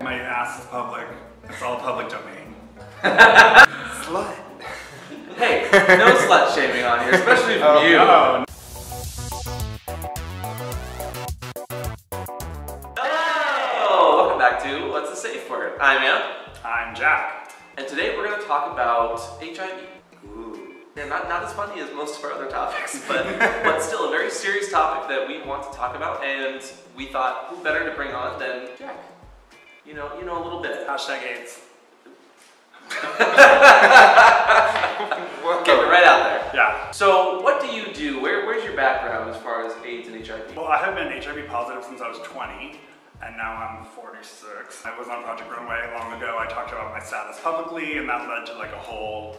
My ass is public. It's all public domain. Slut. Hey, no slut shaming on here, especially from you. No. Oh, welcome back to What's the Safe Word? I'm Ann. I'm Jack. And today we're going to talk about HIV. Ooh. And not as funny as most of our other topics, but still a very serious topic that we want to talk about, and we thought who better to bring on than Jack. You know a little bit. Hashtag AIDS. Get it right out there. Yeah. So what do you do? Where's your background as far as AIDS and HIV? Well, I have been HIV positive since I was 20, and now I'm 46. I was on Project Runway long ago. I talked about my status publicly, and that led to like a whole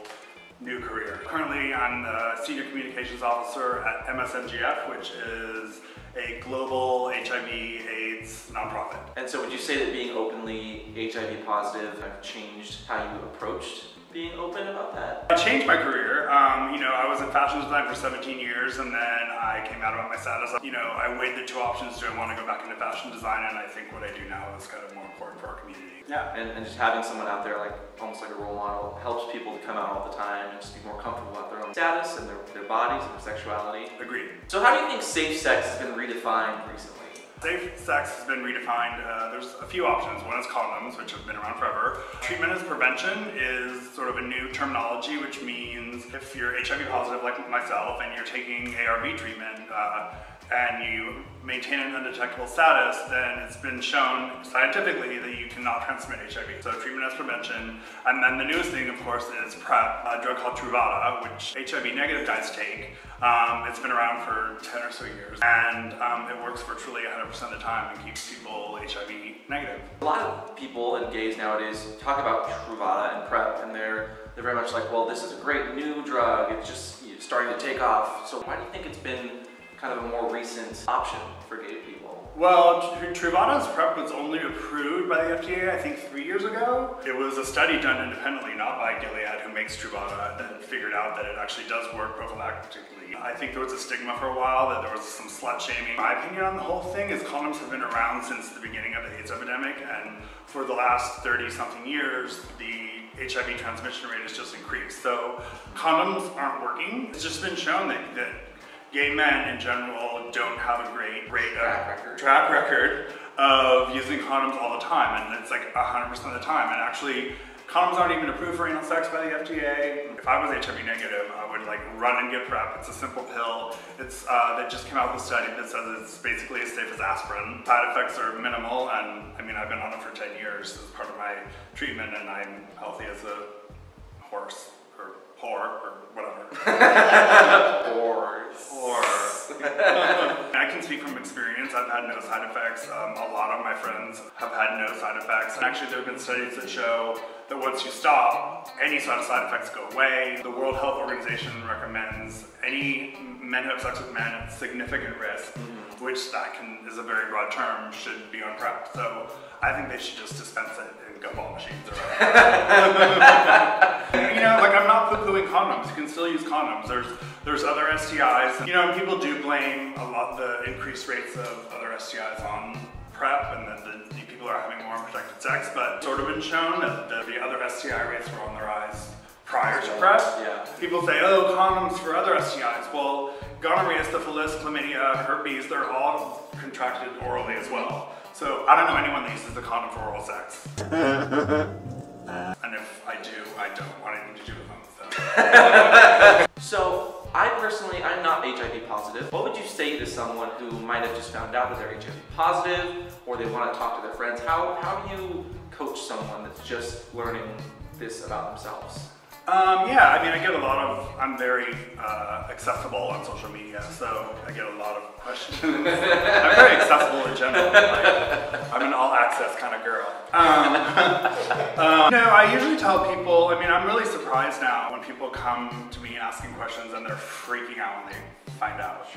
new career. Currently, I'm the Senior Communications Officer at MSNGF, which is a global HIV/AIDS nonprofit. And so would you say that being openly HIV positive kind of changed how you approached being open about that? I changed my career. I was in fashion design for 17 years, and then I came out about my status. I weighed the two options. Do I want to go back into fashion design? And I think what I do now is kind of more important for our community. Yeah. And just having someone out there, like almost like a role model, helps people to come out all the time and just be more comfortable with their own status and their bodies and their sexuality. Agreed. So how do you think safe sex has been redefined recently? Safe sex has been redefined. There's a few options. One is condoms, which have been around forever. Treatment as prevention is sort of a new terminology, which means if you're HIV positive like myself and you're taking ARV treatment and you maintain an undetectable status, then it's been shown scientifically that you cannot transmit HIV. So treatment as prevention. And then the newest thing, of course, is PrEP, a drug called Truvada, which HIV negative guys take. It's been around for 10 or so years, and it works virtually 100% of the time and keeps people HIV negative. A lot of people and gays nowadays talk about Truvada and PrEP, and they're very much like, well, this is a great new drug, it's just starting to take off. So why do you think it's been kind of a more recent option for gay people? Well, Truvada's PrEP was only approved by the FDA, I think 3 years ago. It was a study done independently, not by Gilead, who makes Truvada, that figured out that it actually does work prophylactically. I think there was a stigma for a while that there was some slut shaming. My opinion on the whole thing is condoms have been around since the beginning of the AIDS epidemic, and for the last 30-something years, the HIV transmission rate has just increased. So condoms aren't working. It's just been shown that gay men in general don't have a great track record of using condoms all the time, and it's like 100% of the time. And actually, condoms aren't even approved for anal sex by the FDA. If I was HIV negative, I would like run and get PrEP. It's a simple pill. It's they just came out with a study that says it's basically as safe as aspirin. Side effects are minimal, and I mean I've been on it for 10 years as part of my treatment, and I'm healthy as a horse or whore or whatever. Horse. I can speak from experience. I've had no side effects. A lot of my friends have had no side effects. And actually, there have been studies that show that once you stop, any sort of side effects go away. The World Health Organization recommends any men who have sex with men at significant risk, which is a very broad term, should be on PrEP. So I think they should just dispense it in gumball machines or whatever. I'm not poo-pooing condoms. You can still use condoms. There's other STIs. People do blame a lot the increased rates of other STIs on PrEP, and that the people are having more unprotected sex, but it's sort of been shown that the other STI rates were on the rise prior to PrEP. Yeah. People say, oh, condoms for other STIs. Well, gonorrhea, syphilis, chlamydia, herpes, they're all contracted orally as well. So I don't know anyone that uses a condom for oral sex. And if I do, I don't want anything to do with them. So I'm not HIV positive. What would you say to someone who might have just found out that they're HIV positive, or they want to talk to their friends? How do you coach someone that's just learning this about themselves? I get a lot of, I'm very accessible on social media, so I get a lot of questions. I'm very accessible in general. I'm an all access kind of girl. I usually tell people, I'm really surprised now when people come to me asking questions and they're freaking out when they find out.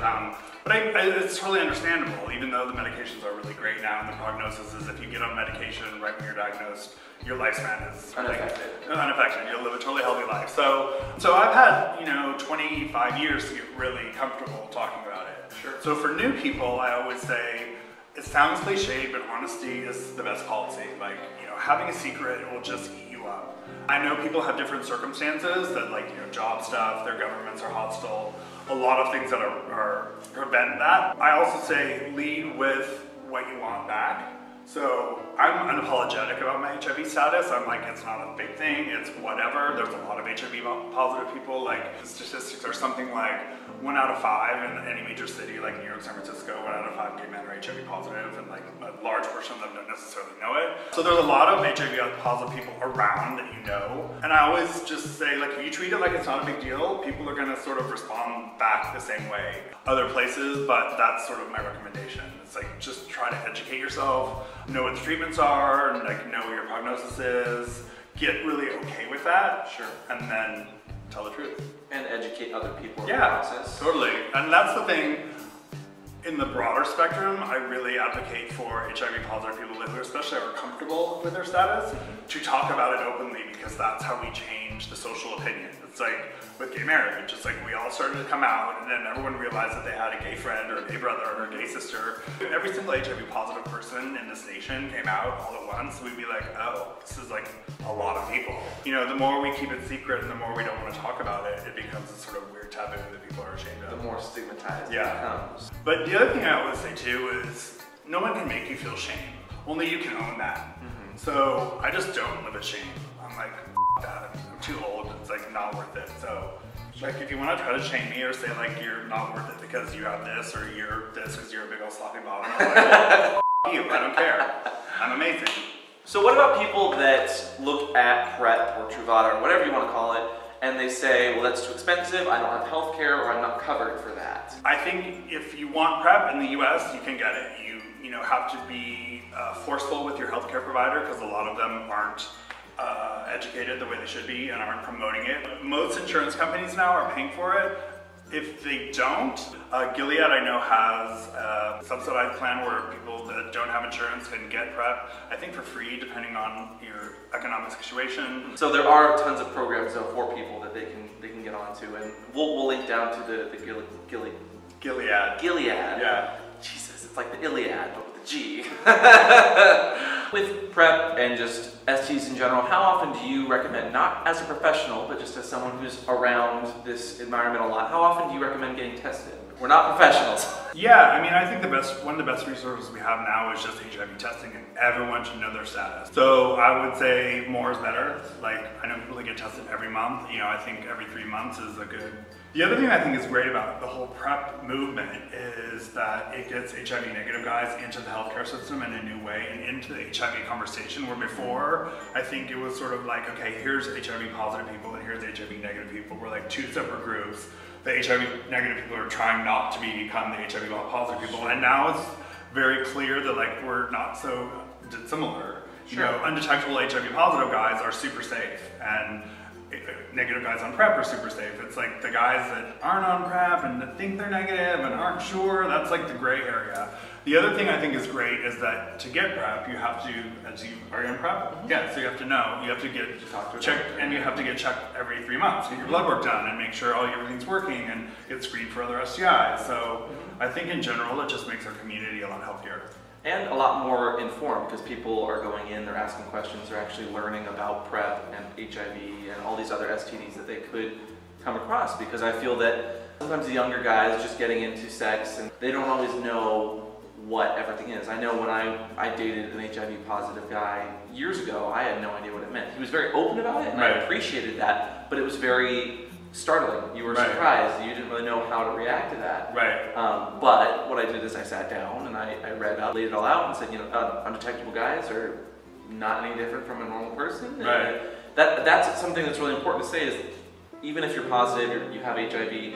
But it's totally understandable, even though the medications are really great now, and the prognosis is if you get on medication right when you're diagnosed, your lifespan is unaffected. You'll live a totally healthy life. So I've had 25 years to get really comfortable talking about it. Sure. So for new people, I always say, It sounds cliche, but honesty is the best policy. Like, you know, having a secret will just eat you up. I know people have different circumstances that, like, you know, job stuff, their governments are hostile, a lot of things that are prevent that. I also say lead with what you want back. So I'm unapologetic about my HIV status. I'm like, it's not a big thing, it's whatever. There's a lot of HIV positive people. Like, the statistics are something like 1 out of 5 in any major city like New York, San Francisco, 1 out of 5 gay men are HIV positive, and like a large portion of them don't necessarily know it. So there's a lot of HIV positive people around that you know. And I always just say, like, if you treat it like it's not a big deal, people are gonna sort of respond back the same way other places, but that's sort of my recommendation. It's like, just try to educate yourself, know what the treatments are, and like know what your prognosis is, get really okay with that, Sure. and then tell the truth. And educate other people in the Yeah, process. totally. And that's the thing, in the broader spectrum, I really advocate for HIV positive people who especially are comfortable with their status to talk about it openly, because that's how we change the social opinion. It's like with gay marriage, it's like we all started to come out and then everyone realized that they had a gay friend or a gay brother or a gay sister. Every single HIV positive person in this nation came out all at once. We'd be like, oh, this is like a lot of people. You know, the more we keep it secret and the more we don't want to talk about it, it becomes a sort of weird taboo that people are ashamed of. The more stigmatized it Yeah. becomes. But the other thing I always say too is no one can make you feel shame. Only you can own that. So I just don't live with shame. I'm like, F that, I'm too old, it's like not worth it. So like, if you want to try to shame me or say like you're not worth it because you have this, or you're this because you're a big old sloppy bottom, I'm like, well, F you, I don't care. I'm amazing. So what about people that look at PrEP or Truvada or whatever you want to call it, and they say, well, that's too expensive, I don't have health care, or I'm not covered for that? I think if you want PrEP in the US, you can get it. You know, have to be forceful with your healthcare provider, because a lot of them aren't educated the way they should be and aren't promoting it. Most insurance companies now are paying for it. If they don't, Gilead I know has a subsidized plan where people that don't have insurance can get PrEP, I think for free, depending on your economic situation. So there are tons of programs though for people that they can get onto, and we'll link down to the Gilead. Gilead. Yeah. Jesus, it's like the Iliad, but with a G. With PrEP and just STs in general, how often do you recommend, not as a professional, but just as someone who's around this environment a lot, how often do you recommend getting tested? We're not professionals. Yeah, I mean, I think one of the best resources we have now is just HIV testing, and everyone should know their status. So I would say more is better. Like, I know people that get tested every month. You know, I think every 3 months is a good. The other thing I think is great about the whole PrEP movement is that it gets HIV negative guys into the healthcare system in a new way and into the HIV conversation, where before, I think it was sort of like, okay, here's HIV positive people and here's HIV negative people. We're like two separate groups. The HIV negative people are trying not to become the HIV positive people, and now it's very clear that like we're not so dissimilar. You know, undetectable HIV positive guys are super safe, and negative guys on PrEP are super safe. It's like the guys that aren't on PrEP and that think they're negative and aren't sure, that's like the gray area. The other thing I think is great is that to get PrEP, you have to, are you on PrEP? Yeah, so you have to know, you have to get checked, and you have to get checked every 3 months, get your blood work done and make sure everything's working and get screened for other STIs. So I think in general, it just makes our community a lot healthier. And a lot more informed, because people are going in, they're asking questions, they're actually learning about PrEP and HIV and all these other STDs that they could come across, because I feel that sometimes the younger guys just getting into sex and they don't always know what everything is. I know when I dated an HIV positive guy years ago, I had no idea what it meant. He was very open about it, and I appreciated that, but it was very startling. You were surprised. You didn't really know how to react to that. But what I did is I sat down and I read up, laid it all out, and said, you know, undetectable guys are not any different from a normal person. That's something that's really important to say, is even if you're positive, you have HIV,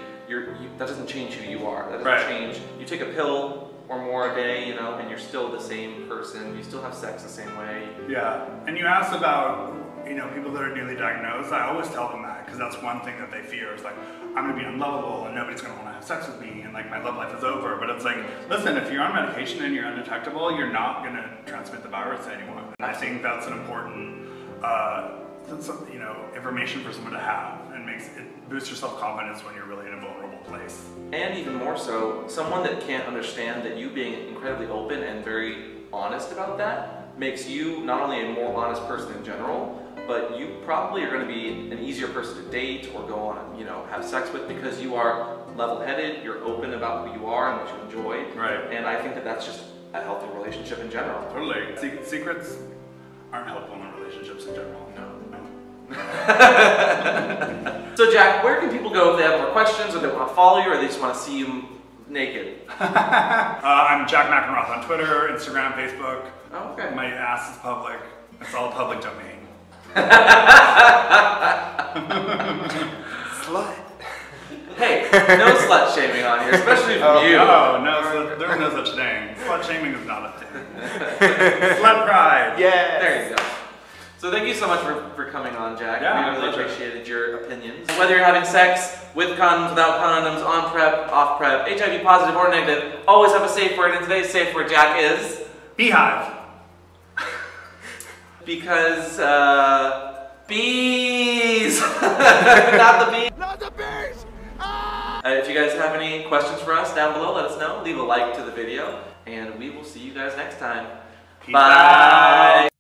that doesn't change who you are. That doesn't change. You take a pill or more a day, you know, and you're still the same person. You still have sex the same way. Yeah, and you asked about, you know, people that are newly diagnosed. I always tell them that, because that's one thing that they fear is like, I'm gonna be unlovable and nobody's gonna wanna have sex with me and like my love life is over. But it's like, listen, if you're on medication and you're undetectable, you're not gonna transmit the virus to anyone. And I think that's an important you know, information for someone to have, and boosts your self-confidence when you're really in a vulnerable place. And even more so, someone that can't understand that you being incredibly open and very honest about that makes you not only a more honest person in general, but you probably are going to be an easier person to date or go on, you know, have sex with, because you are level-headed, you're open about who you are and what you enjoy. Right. And I think that that's just a healthy relationship in general. Totally. Secrets aren't helpful in relationships in general. No. So Jack, where can people go if they have more questions, or they want to follow you, or they just want to see you naked? I'm Jack McEnroth on Twitter, Instagram, Facebook. Oh, okay. My ass is public. It's all public domain. Slut. Hey, no slut shaming on here, especially from you. No, there's no such thing. Slut shaming is not a thing. Slut pride. Yeah. There you go. So thank you so much for coming on, Jack. Yeah, we really appreciated your opinions. Whether you're having sex with condoms, without condoms, on PrEP, off PrEP, HIV positive or negative, always have a safe word, and today's safe word, Jack, is... Beehive. Because, bees! Not the bees! Not the bees! If you guys have any questions for us down below, let us know. Leave a like to the video, and we will see you guys next time. Peace Bye! out.